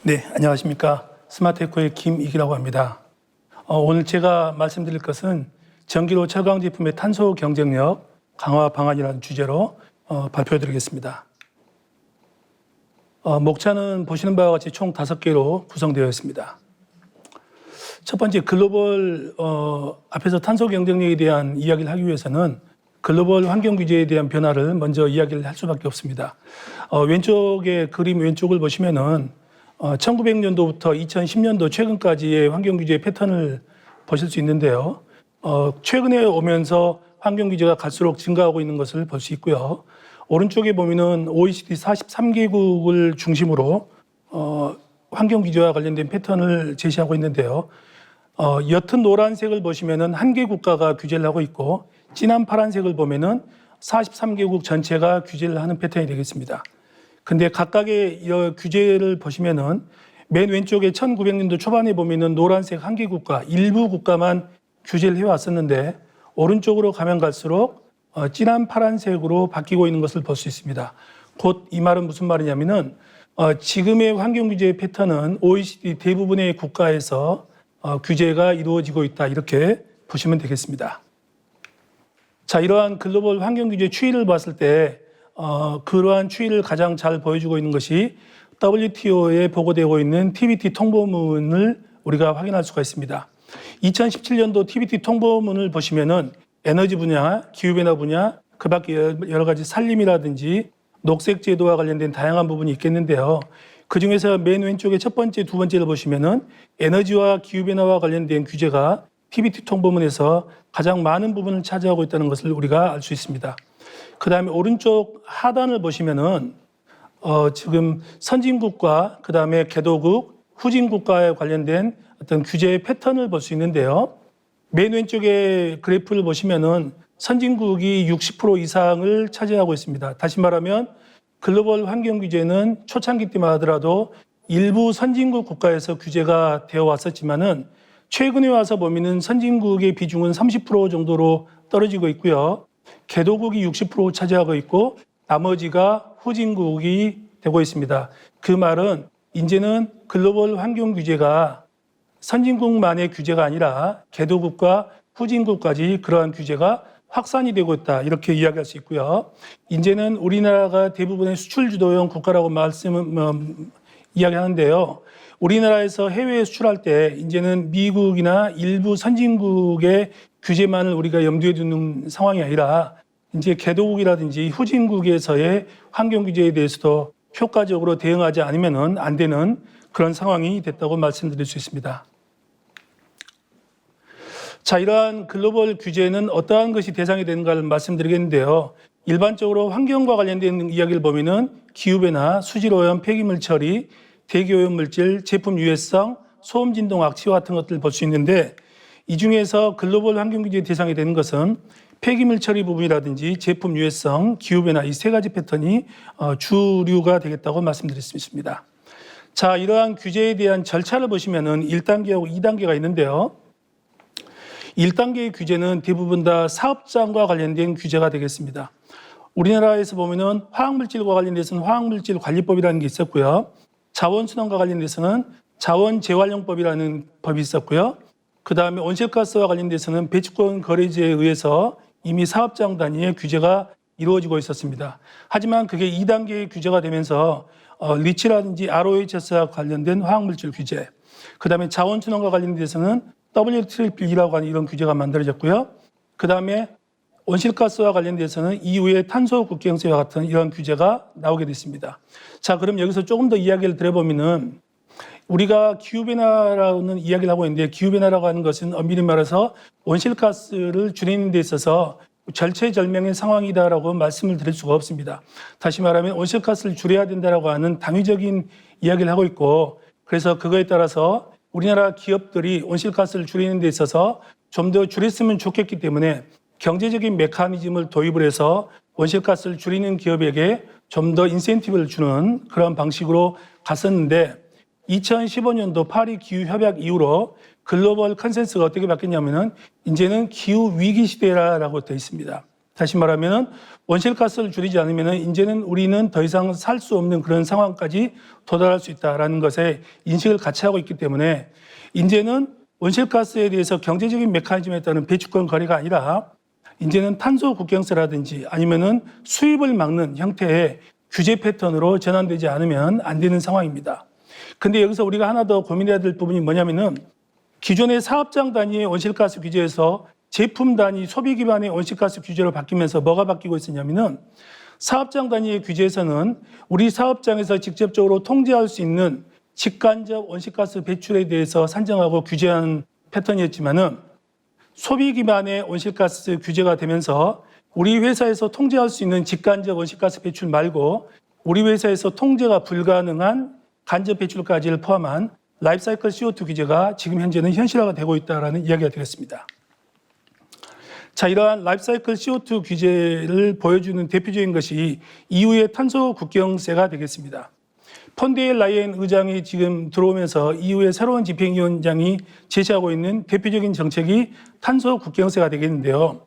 네, 안녕하십니까. 스마트에코의 김익이라고 합니다. 오늘 제가 말씀드릴 것은 전기로 철강 제품의 탄소 경쟁력 강화 방안이라는 주제로 발표드리겠습니다. 목차는 보시는 바와 같이 총 5개로 구성되어 있습니다. 첫 번째, 글로벌 앞에서 탄소 경쟁력에 대한 이야기를 하기 위해서는 글로벌 환경 규제에 대한 변화를 먼저 이야기를 할 수밖에 없습니다. 왼쪽의 그림 왼쪽을 보시면은 1900년도부터 2010년도 최근까지의 환경 규제 패턴을 보실 수 있는데요. 최근에 오면서 환경 규제가 갈수록 증가하고 있는 것을 볼 수 있고요. 오른쪽에 보면은 OECD 43개국을 중심으로 환경 규제와 관련된 패턴을 제시하고 있는데요. 옅은 노란색을 보시면은 한 개 국가가 규제를 하고 있고, 진한 파란색을 보면은 43개국 전체가 규제를 하는 패턴이 되겠습니다. 근데 각각의 규제를 보시면은 맨 왼쪽에 1900년도 초반에 보면은 노란색 한 개 국가, 일부 국가만 규제를 해왔었는데, 오른쪽으로 가면 갈수록 진한 파란색으로 바뀌고 있는 것을 볼 수 있습니다. 곧 이 말은 무슨 말이냐면은 지금의 환경 규제 패턴은 OECD 대부분의 국가에서 규제가 이루어지고 있다, 이렇게 보시면 되겠습니다. 자, 이러한 글로벌 환경 규제 추이를 봤을 때 그러한 추이를 가장 잘 보여주고 있는 것이 WTO에 보고되고 있는 TBT 통보문을 우리가 확인할 수가 있습니다. 2017년도 TBT 통보문을 보시면은 에너지 분야, 기후변화 분야, 그 밖에 여러 가지 산림이라든지 녹색 제도와 관련된 다양한 부분이 있겠는데요. 그 중에서 맨 왼쪽에 첫 번째, 두 번째를 보시면은 에너지와 기후변화와 관련된 규제가 TBT 통보문에서 가장 많은 부분을 차지하고 있다는 것을 우리가 알 수 있습니다. 그 다음에 오른쪽 하단을 보시면은 지금 선진국과 그 다음에 개도국, 후진국가에 관련된 어떤 규제의 패턴을 볼 수 있는데요. 맨 왼쪽에 그래프를 보시면은 선진국이 60% 이상을 차지하고 있습니다. 다시 말하면 글로벌 환경 규제는 초창기 때만 하더라도 일부 선진국 국가에서 규제가 되어 왔었지만은 최근에 와서 보면은 선진국의 비중은 30% 정도로 떨어지고 있고요. 개도국이 60% 차지하고 있고 나머지가 후진국이 되고 있습니다. 그 말은 이제는 글로벌 환경 규제가 선진국만의 규제가 아니라 개도국과 후진국까지 그러한 규제가 확산이 되고 있다, 이렇게 이야기할 수 있고요. 이제는 우리나라가 대부분의 수출 주도형 국가라고 이야기하는데요. 우리나라에서 해외에 수출할 때 이제는 미국이나 일부 선진국의 규제만을 우리가 염두에 두는 상황이 아니라 이제 개도국이라든지 후진국에서의 환경 규제에 대해서도 효과적으로 대응하지 않으면 안 되는 그런 상황이 됐다고 말씀드릴 수 있습니다. 자, 이러한 글로벌 규제는 어떠한 것이 대상이 되는가를 말씀드리겠는데요. 일반적으로 환경과 관련된 이야기를 보면은 기후변화, 수질오염, 폐기물 처리, 대기오염 물질, 제품 유해성, 소음, 진동, 악취와 같은 것들을 볼 수 있는데, 이 중에서 글로벌 환경 규제 대상이 되는 것은 폐기물 처리 부분이라든지 제품 유해성, 기후변화, 이 세 가지 패턴이 주류가 되겠다고 말씀드릴 수 있습니다. 자, 이러한 규제에 대한 절차를 보시면은 1단계하고 2단계가 있는데요. 1단계의 규제는 대부분 다 사업장과 관련된 규제가 되겠습니다. 우리나라에서 보면은 화학물질과 관련돼서는 화학물질 관리법이라는 게 있었고요. 자원순환과 관련돼서는 자원재활용법이라는 법이 있었고요. 그 다음에 온실가스와 관련돼서는 배출권 거래제에 의해서 이미 사업장 단위의 규제가 이루어지고 있었습니다. 하지만 그게 2단계의 규제가 되면서 리치라든지 ROHS와 관련된 화학물질 규제, 그 다음에 자원순환과 관련돼서는 WLTP라고 하는 이런 규제가 만들어졌고요. 그 다음에 온실가스와 관련돼서는 이후에 탄소 국경세와 같은 이런 규제가 나오게 됐습니다. 자, 그럼 여기서 조금 더 이야기를 드려보면은 우리가 기후변화라는 이야기를 하고 있는데, 기후변화라고 하는 것은 엄밀히 말해서 온실가스를 줄이는 데 있어서 절체절명의 상황이다라고 말씀을 드릴 수가 없습니다. 다시 말하면 온실가스를 줄여야 된다라고 하는 당위적인 이야기를 하고 있고, 그래서 그거에 따라서 우리나라 기업들이 온실가스를 줄이는 데 있어서 좀 더 줄였으면 좋겠기 때문에 경제적인 메커니즘을 도입을 해서 온실가스를 줄이는 기업에게 좀 더 인센티브를 주는 그런 방식으로 갔었는데, 2015년도 파리 기후협약 이후로 글로벌 컨센서스가 어떻게 바뀌었냐면은 이제는 기후위기 시대라고 되어 있습니다. 다시 말하면 온실가스를 줄이지 않으면 이제는 우리는 더 이상 살 수 없는 그런 상황까지 도달할 수 있다는 것에 인식을 같이 하고 있기 때문에 이제는 온실가스에 대해서 경제적인 메커니즘에 따른 배출권 거래가 아니라 이제는 탄소 국경세라든지 아니면은 수입을 막는 형태의 규제 패턴으로 전환되지 않으면 안 되는 상황입니다. 근데 여기서 우리가 하나 더 고민해야 될 부분이 뭐냐면은 기존의 사업장 단위의 온실가스 규제에서 제품 단위 소비 기반의 온실가스 규제로 바뀌면서 뭐가 바뀌고 있었냐면은 사업장 단위의 규제에서는 우리 사업장에서 직접적으로 통제할 수 있는 직간접 온실가스 배출에 대해서 산정하고 규제하는 패턴이었지만은 소비 기반의 온실가스 규제가 되면서 우리 회사에서 통제할 수 있는 직간접 온실가스 배출 말고 우리 회사에서 통제가 불가능한 간접 배출까지를 포함한 라이프사이클 CO2 규제가 지금 현재는 현실화가 되고 있다는 이야기가 되겠습니다. 자, 이러한 라이프사이클 CO2 규제를 보여주는 대표적인 것이 EU의 탄소 국경세가 되겠습니다. 폰데르 라이엔 의장이 지금 들어오면서 EU의 새로운 집행위원장이 제시하고 있는 대표적인 정책이 탄소 국경세가 되겠는데요.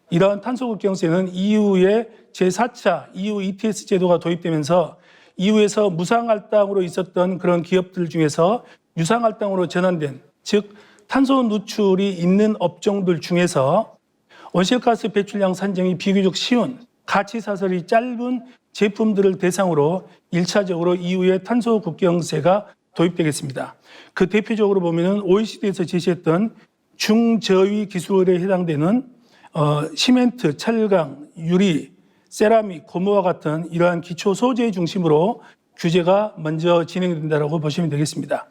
이러한 탄소 국경세는 EU의 제4차 EU ETS 제도가 도입되면서 EU에서 무상할당으로 있었던 그런 기업들 중에서 유상할당으로 전환된, 즉 탄소 누출이 있는 업종들 중에서 온실가스 배출량 산정이 비교적 쉬운 가치 사설이 짧은 제품들을 대상으로 1차적으로 EU의 탄소 국경세가 도입되겠습니다. 그 대표적으로 보면은 OECD에서 제시했던 중저위 기술에 해당되는 시멘트, 철강, 유리, 세라믹, 고무와 같은 이러한 기초 소재 중심으로 규제가 먼저 진행된다고 보시면 되겠습니다.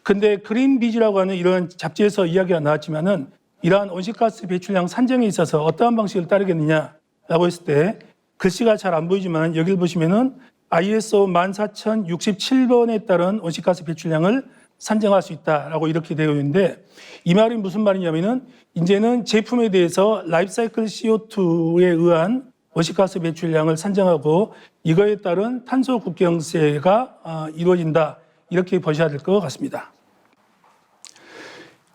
근데 그린비즈라고 하는 이런 잡지에서 이야기가 나왔지만은 이러한 온실가스 배출량 산정에 있어서 어떠한 방식을 따르겠느냐라고 했을 때 글씨가 잘 안 보이지만 여기를 보시면은 ISO 14067번에 따른 온실가스 배출량을 산정할 수 있다라고 이렇게 되어 있는데 이 말이 무슨 말이냐면은 이제는 제품에 대해서 라이프사이클 CO2에 의한 온실가스 배출량을 산정하고 이거에 따른 탄소 국경세가 이루어진다 이렇게 보셔야 될 것 같습니다.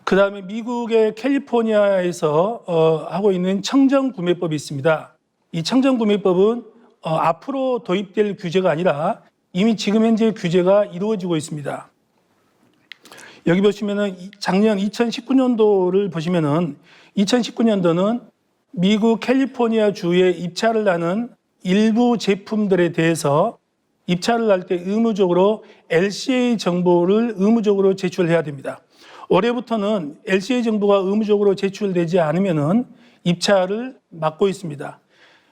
그 다음에 미국의 캘리포니아에서 하고 있는 청정구매법이 있습니다. 이 청정구매법은 앞으로 도입될 규제가 아니라 이미 지금 현재 규제가 이루어지고 있습니다. 여기 보시면은 작년 2019년도를 보시면은 2019년도는 미국 캘리포니아 주에 입찰을 하는 일부 제품들에 대해서 입찰을 할 때 의무적으로 LCA 정보를 의무적으로 제출해야 됩니다. 올해부터는 LCA 정보가 의무적으로 제출되지 않으면은 입찰을 막고 있습니다.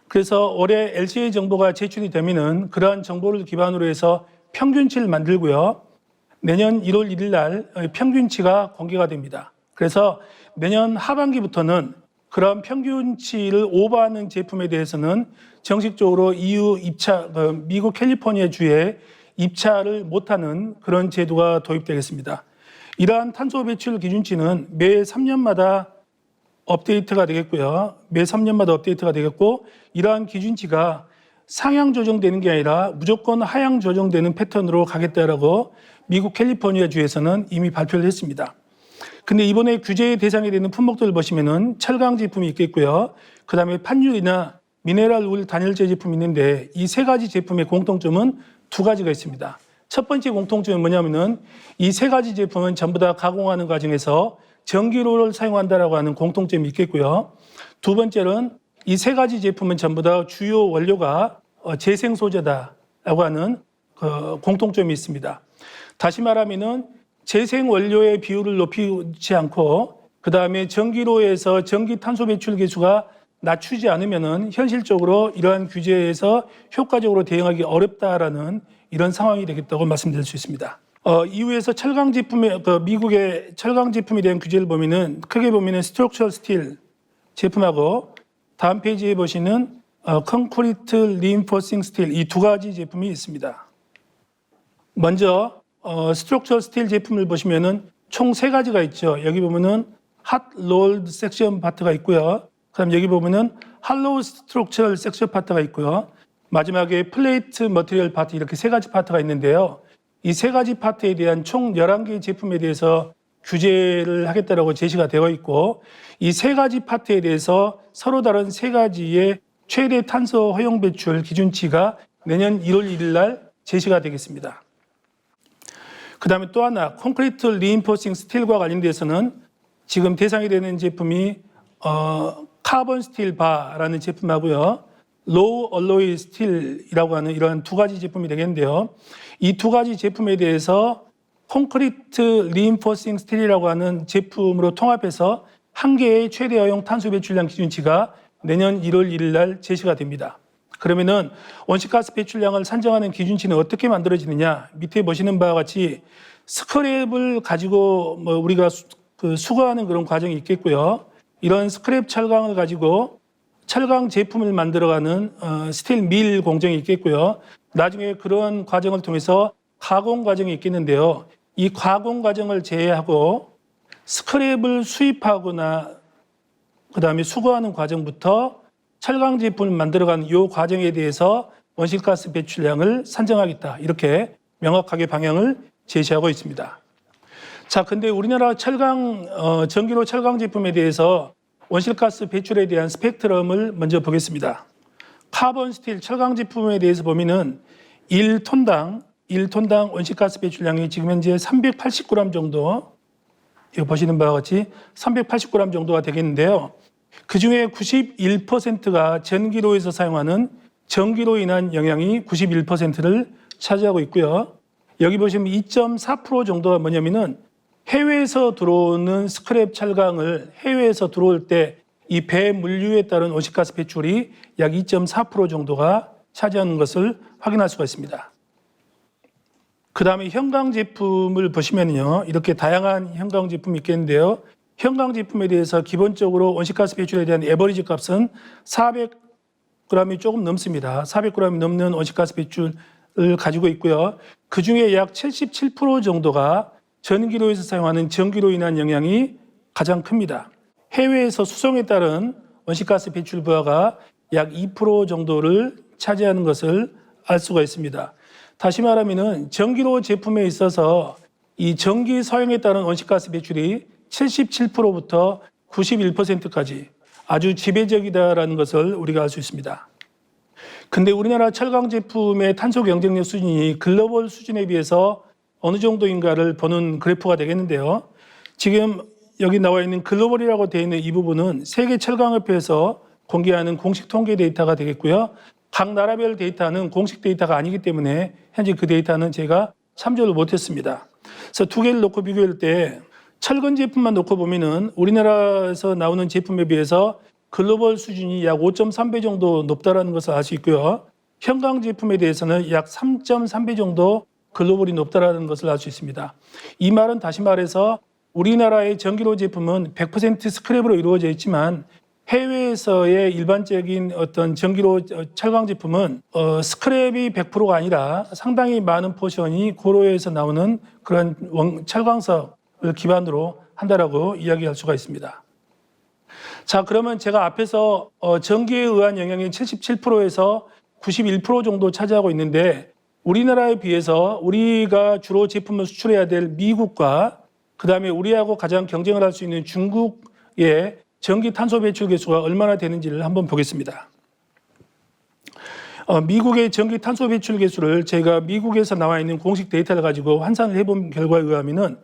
그래서 올해 LCA 정보가 제출이 되면은 그러한 정보를 기반으로 해서 평균치를 만들고요. 내년 1월 1일 날 평균치가 공개가 됩니다. 그래서 내년 하반기부터는 그런 평균치를 오버하는 제품에 대해서는 정식적으로 EU 입찰, 미국 캘리포니아 주에 입찰을 못하는 그런 제도가 도입되겠습니다. 이러한 탄소 배출 기준치는 매 3년마다 업데이트가 되겠고요. 매 3년마다 업데이트가 되겠고 이러한 기준치가 상향 조정되는 게 아니라 무조건 하향 조정되는 패턴으로 가겠다라고 미국 캘리포니아 주에서는 이미 발표를 했습니다. 근데 이번에 규제의 대상이 되는 품목들을 보시면은 철강 제품이 있겠고요. 그 다음에 판유리나 미네랄 울 단열재 제품이 있는데 이 세 가지 제품의 공통점은 두 가지가 있습니다. 첫 번째 공통점은 뭐냐면은 이 세 가지 제품은 전부 다 가공하는 과정에서 전기료를 사용한다라고 하는 공통점이 있겠고요. 두 번째는 이 세 가지 제품은 전부 다 주요 원료가 재생 소재다라고 하는 공통점이 있습니다. 다시 말하면은 재생 원료의 비율을 높이지 않고 그 다음에 전기로에서 전기 탄소 배출 계수가 낮추지 않으면은 현실적으로 이러한 규제에서 효과적으로 대응하기 어렵다라는 이런 상황이 되겠다고 말씀드릴 수 있습니다. 이후에서 철강 제품의 미국의 철강 제품에 대한 규제를 보면은 크게 보면은 스트럭처럴 스틸 제품하고 다음 페이지에 보시는 콘크리트 리인포싱 스틸 이 두 가지 제품이 있습니다. 먼저 스트럭처럴 스틸 제품을 보시면은 총 세 가지가 있죠. 여기 보면은 핫 롤드 섹션 파트가 있고요. 그다음 여기 보면은 할로우 스트럭처럴 섹션 파트가 있고요. 마지막에 플레이트 머티리얼 파트 이렇게 세 가지 파트가 있는데요. 이 세 가지 파트에 대한 총 11개의 제품에 대해서 규제를 하겠다라고 제시가 되어 있고 이 세 가지 파트에 대해서 서로 다른 세 가지의 최대 탄소 허용 배출 기준치가 내년 1월 1일 날 제시가 되겠습니다. 그다음에 또 하나 콘크리트 리인포싱 스틸과 관련돼서는 지금 대상이 되는 제품이 카본 스틸 바라는 제품하고요. 로우 얼로이 스틸이라고 하는 이러한 두 가지 제품이 되겠는데요. 이 두 가지 제품에 대해서 콘크리트 리인포싱 스틸이라고 하는 제품으로 통합해서 한 개의 최대 허용 탄소 배출량 기준치가 내년 1월 1일 날 제시가 됩니다. 그러면은 온실가스 배출량을 산정하는 기준치는 어떻게 만들어지느냐? 밑에 보시는 바와 같이 스크랩을 가지고 우리가 수거하는 그런 과정이 있겠고요. 이런 스크랩 철강을 가지고 철강 제품을 만들어가는 스틸 밀 공정이 있겠고요. 나중에 그런 과정을 통해서 가공 과정이 있겠는데요. 이 가공 과정을 제외하고 스크랩을 수입하거나 그다음에 수거하는 과정부터 철강 제품을 만들어가는 이 과정에 대해서 온실가스 배출량을 산정하겠다. 이렇게 명확하게 방향을 제시하고 있습니다. 자, 근데 우리나라 전기로 철강 제품에 대해서 온실가스 배출에 대한 스펙트럼을 먼저 보겠습니다. 카본 스틸 철강 제품에 대해서 보면은 1톤당 온실가스 배출량이 지금 현재 380g 정도, 이거 보시는 바와 같이 380g 정도가 되겠는데요. 그 중에 91%가 전기로에서 사용하는 전기로 인한 영향이 91%를 차지하고 있고요. 여기 보시면 2.4% 정도가 뭐냐면은 해외에서 들어오는 스크랩 철강을 해외에서 들어올 때 이 배 물류에 따른 온실가스 배출이 약 2.4% 정도가 차지하는 것을 확인할 수가 있습니다. 그 다음에 현강 제품을 보시면요. 이렇게 다양한 현강 제품이 있겠는데요. 현강 제품에 대해서 기본적으로 온실가스 배출에 대한 에버리지 값은 400g이 조금 넘습니다. 400g이 넘는 온실가스 배출을 가지고 있고요. 그 중에 약 77% 정도가 전기로에서 사용하는 전기로 인한 영향이 가장 큽니다. 해외에서 수송에 따른 온실가스 배출 부하가 약 2% 정도를 차지하는 것을 알 수가 있습니다. 다시 말하면은 전기로 제품에 있어서 이 전기 사용에 따른 온실가스 배출이 77%부터 91%까지 아주 지배적이다라는 것을 우리가 알 수 있습니다. 근데 우리나라 철강 제품의 탄소 경쟁력 수준이 글로벌 수준에 비해서 어느 정도인가를 보는 그래프가 되겠는데요. 지금 여기 나와 있는 글로벌이라고 되어 있는 이 부분은 세계 철강협회에서 공개하는 공식 통계 데이터가 되겠고요. 각 나라별 데이터는 공식 데이터가 아니기 때문에 현재 그 데이터는 제가 참조를 못했습니다. 그래서 두 개를 놓고 비교할 때 철근 제품만 놓고 보면은 우리나라에서 나오는 제품에 비해서 글로벌 수준이 약 5.3배 정도 높다라는 것을 알 수 있고요. 현강 제품에 대해서는 약 3.3배 정도 글로벌이 높다라는 것을 알 수 있습니다. 이 말은 다시 말해서 우리나라의 전기로 제품은 100% 스크랩으로 이루어져 있지만 해외에서의 일반적인 어떤 전기로 철강 제품은 스크랩이 100%가 아니라 상당히 많은 포션이 고로에서 나오는 그런 철강석을 기반으로 한다라고 이야기할 수가 있습니다. 자, 그러면 제가 앞에서 전기에 의한 영향이 77%에서 91% 정도 차지하고 있는데 우리나라에 비해서 우리가 주로 제품을 수출해야 될 미국과 그다음에 우리하고 가장 경쟁을 할 수 있는 중국의 전기 탄소 배출 개수가 얼마나 되는지를 한번 보겠습니다. 미국의 전기 탄소 배출 개수를 제가 미국에서 나와 있는 공식 데이터를 가지고 환산을 해본 결과에 의하면은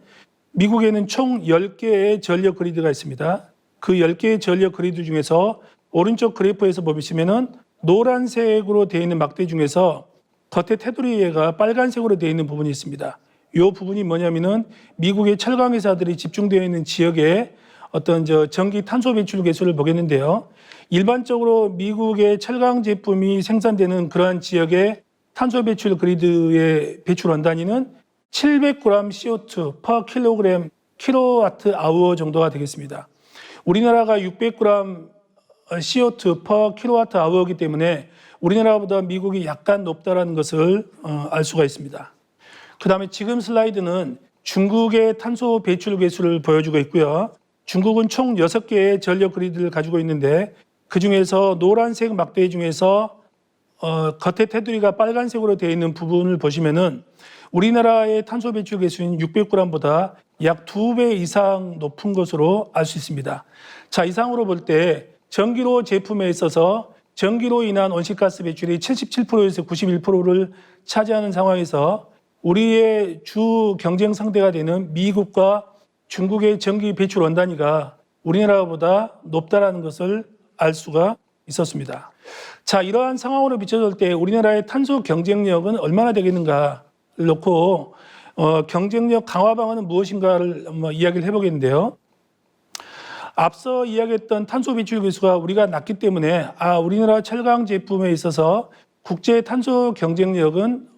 미국에는 총 10개의 전력 그리드가 있습니다. 그 10개의 전력 그리드 중에서 오른쪽 그래프에서 보시면은 노란색으로 되어 있는 막대 중에서 겉에 테두리가 빨간색으로 되어 있는 부분이 있습니다. 이 부분이 뭐냐면은 미국의 철강 회사들이 집중되어 있는 지역에 어떤 전기 탄소 배출 개수를 보겠는데요. 일반적으로 미국의 철강 제품이 생산되는 그러한 지역의 탄소 배출 그리드의 배출 원단위는 700g CO2 per 킬로그램 킬로와트 아워 정도가 되겠습니다. 우리나라가 600g CO2 per 킬로와트 아워이기 때문에 우리나라보다 미국이 약간 높다라는 것을 알 수가 있습니다. 그 다음에 지금 슬라이드는 중국의 탄소 배출 개수를 보여주고 있고요. 중국은 총 6개의 전력 그리드를 가지고 있는데 그중에서 노란색 막대 중에서 겉에 테두리가 빨간색으로 되어 있는 부분을 보시면은 우리나라의 탄소 배출 개수인 600g보다 약 2배 이상 높은 것으로 알 수 있습니다. 자, 이상으로 볼 때 전기로 제품에 있어서 전기로 인한 온실가스 배출이 77%에서 91%를 차지하는 상황에서 우리의 주 경쟁 상대가 되는 미국과 중국의 전기 배출 원단위가 우리나라보다 높다라는 것을 알 수가 있었습니다. 자, 이러한 상황으로 비춰볼 때 우리나라의 탄소 경쟁력은 얼마나 되겠는가를 놓고 경쟁력 강화 방안은 무엇인가를 이야기를 해보겠는데요. 앞서 이야기했던 탄소 배출 계수가 우리가 낮기 때문에 우리나라 철강 제품에 있어서 국제 탄소 경쟁력은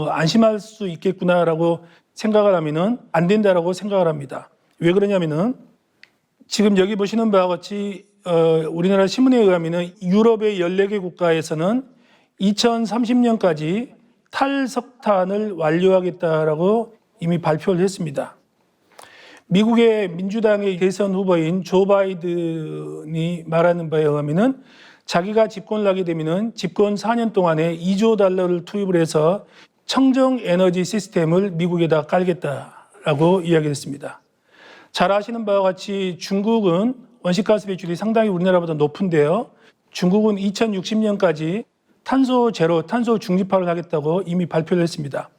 안심할 수 있겠구나라고 생각을 하면은 안 된다라고 생각을 합니다. 왜 그러냐면은 지금 여기 보시는 바와 같이 우리나라 신문에 의하면은 유럽의 14개 국가에서는 2030년까지 탈석탄을 완료하겠다라고 이미 발표를 했습니다. 미국의 민주당의 대선 후보인 조 바이든이 말하는 바에 의하면은 자기가 집권을 하게 되면은 집권 4년 동안에 2조 달러를 투입을 해서 청정 에너지 시스템을 미국에다 깔겠다라고 이야기했습니다. 잘 아시는 바와 같이 중국은 온실가스 배출이 상당히 우리나라보다 높은데요. 중국은 2060년까지 탄소 제로, 탄소 중립화를 하겠다고 이미 발표를 했습니다.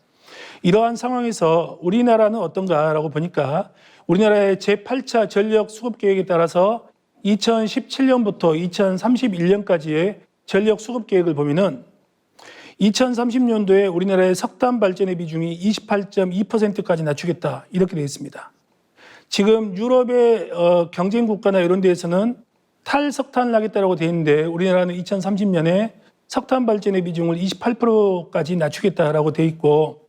이러한 상황에서 우리나라는 어떤가라고 보니까 우리나라의 제8차 전력 수급 계획에 따라서 2017년부터 2031년까지의 전력 수급 계획을 보면은 2030년도에 우리나라의 석탄 발전의 비중이 28.2%까지 낮추겠다 이렇게 되어 있습니다. 지금 유럽의 경쟁 국가나 이런 데에서는 탈석탄을 하겠다라고 되어 있는데 우리나라는 2030년에 석탄 발전의 비중을 28%까지 낮추겠다라고 되어 있고,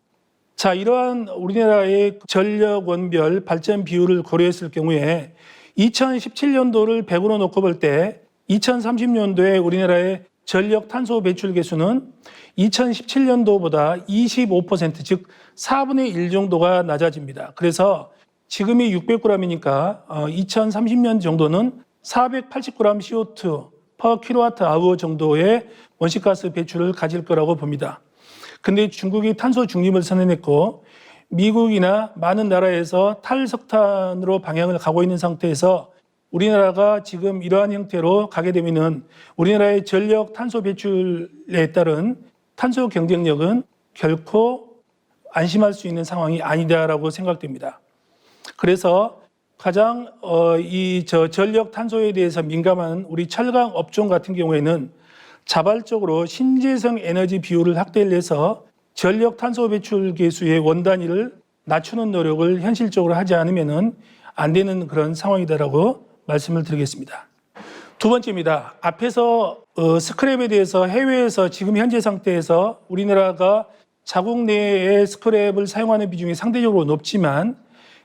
자, 이러한 우리나라의 전력 원별 발전 비율을 고려했을 경우에 2017년도를 100으로 놓고 볼 때 2030년도에 우리나라의 전력 탄소 배출 계수는 2017년도보다 25%, 즉 4분의 1 정도가 낮아집니다. 그래서 지금이 600g이니까 2030년 정도는 480g CO2 per kWh 정도의 온실가스 배출을 가질 거라고 봅니다. 근데 중국이 탄소 중립을 선언했고 미국이나 많은 나라에서 탈석탄으로 방향을 가고 있는 상태에서 우리나라가 지금 이러한 형태로 가게 되면은 우리나라의 전력 탄소 배출에 따른 탄소 경쟁력은 결코 안심할 수 있는 상황이 아니다라고 생각됩니다. 그래서 가장 전력 탄소에 대해서 민감한 우리 철강 업종 같은 경우에는 자발적으로 신재생 에너지 비율을 확대를 해서 전력 탄소 배출 계수의 원단위를 낮추는 노력을 현실적으로 하지 않으면 안 되는 그런 상황이다라고 말씀을 드리겠습니다. 두 번째입니다. 앞에서 스크랩에 대해서 해외에서 지금 현재 상태에서 우리나라가 자국 내에 스크랩을 사용하는 비중이 상대적으로 높지만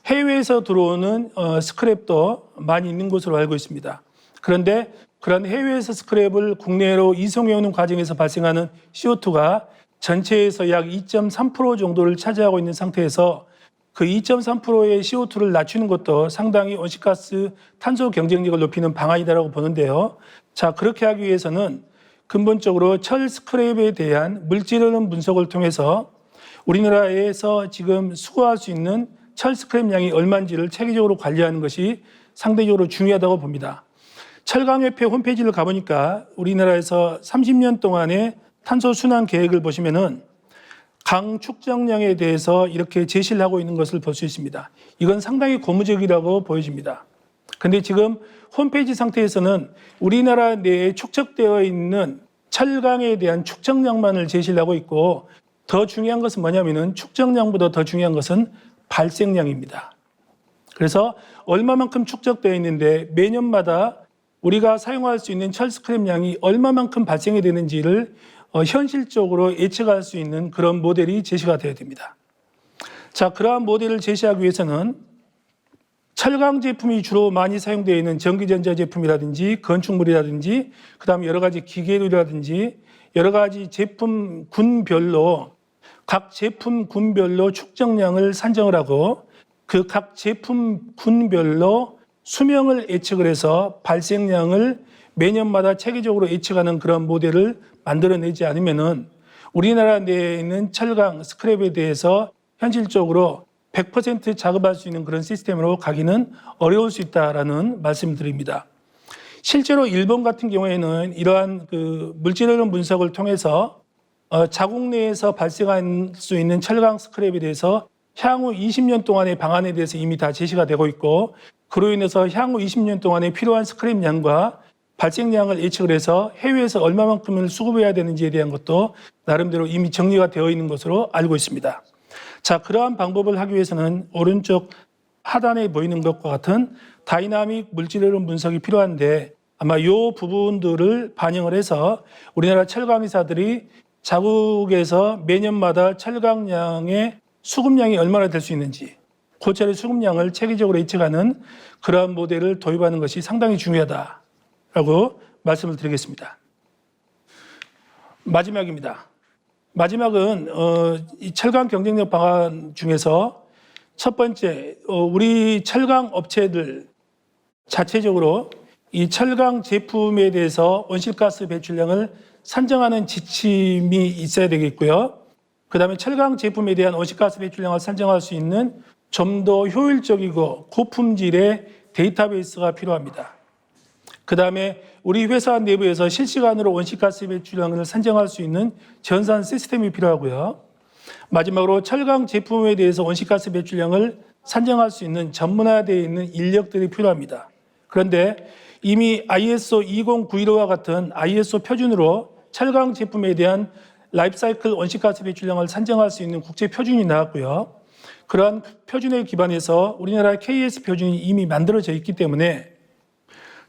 해외에서 들어오는 스크랩도 많이 있는 것으로 알고 있습니다. 그런데 그런 해외에서 스크랩을 국내로 이송해오는 과정에서 발생하는 CO2가 전체에서 약 2.3% 정도를 차지하고 있는 상태에서 그 2.3%의 CO2를 낮추는 것도 상당히 온실가스 탄소 경쟁력을 높이는 방안이다라고 보는데요. 자, 그렇게 하기 위해서는 근본적으로 철 스크랩에 대한 물질흐름 분석을 통해서 우리나라에서 지금 수거할 수 있는 철 스크랩 양이 얼마인지를 체계적으로 관리하는 것이 상대적으로 중요하다고 봅니다. 철강협회 홈페이지를 가보니까 우리나라에서 30년 동안의 탄소 순환 계획을 보시면은 강 축적량에 대해서 이렇게 제시를 하고 있는 것을 볼 수 있습니다. 이건 상당히 고무적이라고 보여집니다. 그런데 지금 홈페이지 상태에서는 우리나라 내에 축적되어 있는 철강에 대한 축적량만을 제시를 하고 있고 더 중요한 것은 뭐냐면은 축적량보다 더 중요한 것은 발생량입니다. 그래서 얼마만큼 축적되어 있는데 매년마다 우리가 사용할 수 있는 철 스크랩 양이 얼마만큼 발생이 되는지를 현실적으로 예측할 수 있는 그런 모델이 제시가 되어야 됩니다. 자, 그러한 모델을 제시하기 위해서는 철강 제품이 주로 많이 사용되어 있는 전기전자 제품이라든지 건축물이라든지 그다음에 여러 가지 기계류라든지 여러 가지 제품군별로 각 제품군별로 축적량을 산정을 하고 그 각 제품군별로 수명을 예측을 해서 발생량을 매년마다 체계적으로 예측하는 그런 모델을 만들어내지 않으면은 우리나라 내에 있는 철강 스크랩에 대해서 현실적으로 100% 작업할 수 있는 그런 시스템으로 가기는 어려울 수 있다라는 말씀을 드립니다. 실제로 일본 같은 경우에는 이러한 그 물질흐름 분석을 통해서 자국 내에서 발생할 수 있는 철강 스크랩에 대해서 향후 20년 동안의 방안에 대해서 이미 다 제시가 되고 있고, 그로 인해서 향후 20년 동안에 필요한 스크랩 양과 발생량을 예측을 해서 해외에서 얼마만큼을 수급해야 되는지에 대한 것도 나름대로 이미 정리가 되어 있는 것으로 알고 있습니다. 자, 그러한 방법을 하기 위해서는 오른쪽 하단에 보이는 것과 같은 다이나믹 물질흐름 분석이 필요한데, 아마 이 부분들을 반영을 해서 우리나라 철강회사들이 자국에서 매년마다 철강량의 수급량이 얼마나 될 수 있는지, 고철의 수급량을 체계적으로 예측하는 그러한 모델을 도입하는 것이 상당히 중요하다라고 말씀을 드리겠습니다. 마지막입니다. 마지막은 이 철강 경쟁력 방안 중에서 첫 번째, 우리 철강 업체들 자체적으로 이 철강 제품에 대해서 온실가스 배출량을 산정하는 지침이 있어야 되겠고요. 그다음에 철강 제품에 대한 온실가스 배출량을 산정할 수 있는 좀 더 효율적이고 고품질의 데이터베이스가 필요합니다. 그다음에 우리 회사 내부에서 실시간으로 온실가스 배출량을 산정할 수 있는 전산 시스템이 필요하고요. 마지막으로 철강 제품에 대해서 온실가스 배출량을 산정할 수 있는 전문화되어 있는 인력들이 필요합니다. 그런데 이미 ISO 20915와 같은 ISO 표준으로 철강 제품에 대한 라이프사이클 온실가스 배출량을 산정할 수 있는 국제 표준이 나왔고요. 그러한 표준에 기반해서 우리나라 KS 표준이 이미 만들어져 있기 때문에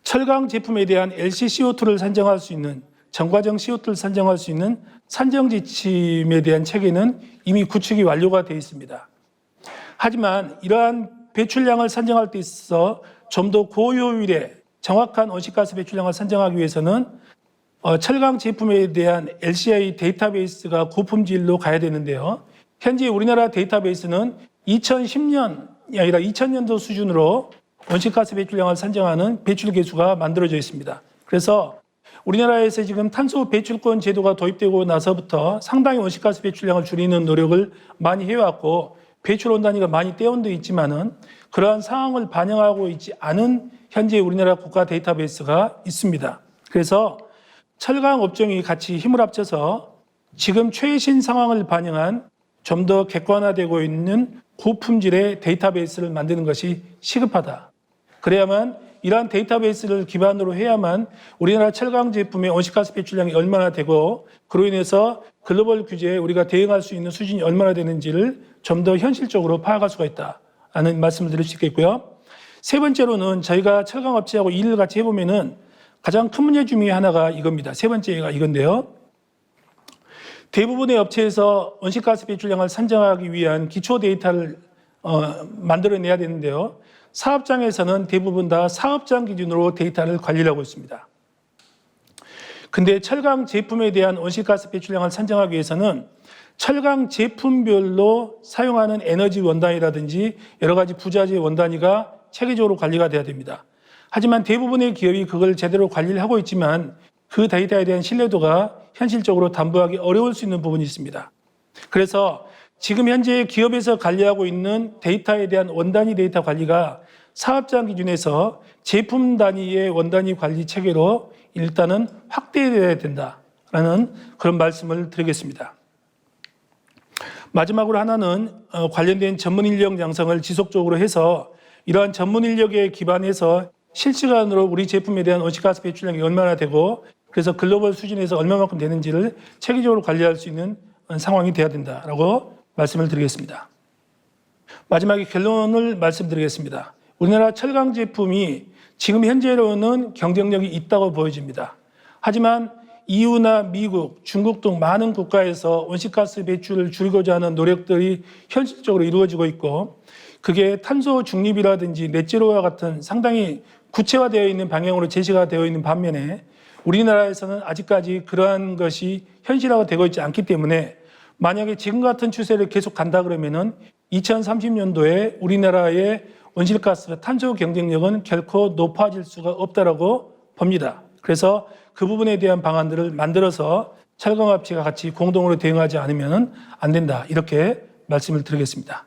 철강 제품에 대한 LCCO2를 산정할 수 있는, 정과정 CO2를 산정할 수 있는 산정 지침에 대한 체계는 이미 구축이 완료가 되어 있습니다. 하지만 이러한 배출량을 산정할 때 있어서 좀 더 고효율의 정확한 온실가스 배출량을 산정하기 위해서는 철강 제품에 대한 LCI 데이터베이스가 고품질로 가야 되는데요. 현재 우리나라 데이터베이스는 2010년이 아니라 2000년도 수준으로 온실가스 배출량을 산정하는 배출 계수가 만들어져 있습니다. 그래서 우리나라에서 지금 탄소 배출권 제도가 도입되고 나서부터 상당히 온실가스 배출량을 줄이는 노력을 많이 해왔고, 배출 온단위가 많이 떼어져 있지만은 그러한 상황을 반영하고 있지 않은 현재 우리나라 국가 데이터베이스가 있습니다. 그래서 철강 업종이 같이 힘을 합쳐서 지금 최신 상황을 반영한 좀 더 객관화되고 있는 고품질의 데이터베이스를 만드는 것이 시급하다. 그래야만, 이러한 데이터베이스를 기반으로 해야만 우리나라 철강 제품의 온실가스 배출량이 얼마나 되고, 그로 인해서 글로벌 규제에 우리가 대응할 수 있는 수준이 얼마나 되는지를 좀 더 현실적으로 파악할 수가 있다는 말씀을 드릴 수 있겠고요. 세 번째로는 저희가 철강 업체하고 일을 같이 해보면은 가장 큰 문제 중에 하나가 이겁니다. 세 번째가 이건데요. 대부분의 업체에서 온실가스 배출량을 산정하기 위한 기초 데이터를 만들어내야 되는데요. 사업장에서는 대부분 다 사업장 기준으로 데이터를 관리를 하고 있습니다. 근데 철강 제품에 대한 온실가스 배출량을 산정하기 위해서는 철강 제품별로 사용하는 에너지 원단이라든지 여러 가지 부자재 원단위가 체계적으로 관리가 돼야 됩니다. 하지만 대부분의 기업이 그걸 제대로 관리를 하고 있지만 그 데이터에 대한 신뢰도가 현실적으로 담보하기 어려울 수 있는 부분이 있습니다. 그래서 지금 현재 기업에서 관리하고 있는 데이터에 대한 원단위 데이터 관리가 사업장 기준에서 제품 단위의 원단위 관리 체계로 일단은 확대되어야 된다라는 그런 말씀을 드리겠습니다. 마지막으로 하나는 관련된 전문 인력 양성을 지속적으로 해서 이러한 전문 인력에 기반해서 실시간으로 우리 제품에 대한 온실가스 배출량이 얼마나 되고, 그래서 글로벌 수준에서 얼마만큼 되는지를 체계적으로 관리할 수 있는 상황이 되어야 된다라고 말씀을 드리겠습니다. 마지막에 결론을 말씀드리겠습니다. 우리나라 철강 제품이 지금 현재로는 경쟁력이 있다고 보여집니다. 하지만 EU나 미국, 중국 등 많은 국가에서 온실가스 배출을 줄이고자 하는 노력들이 현실적으로 이루어지고 있고, 그게 탄소 중립이라든지 넷제로와 같은 상당히 구체화되어 있는 방향으로 제시가 되어 있는 반면에 우리나라에서는 아직까지 그러한 것이 현실화가 되고 있지 않기 때문에, 만약에 지금 같은 추세를 계속 간다 그러면은 2030년도에 우리나라의 온실가스 탄소 경쟁력은 결코 높아질 수가 없다라고 봅니다. 그래서 그 부분에 대한 방안들을 만들어서 철강업체가 같이 공동으로 대응하지 않으면 안 된다, 이렇게 말씀을 드리겠습니다.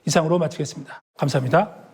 이상으로 마치겠습니다. 감사합니다.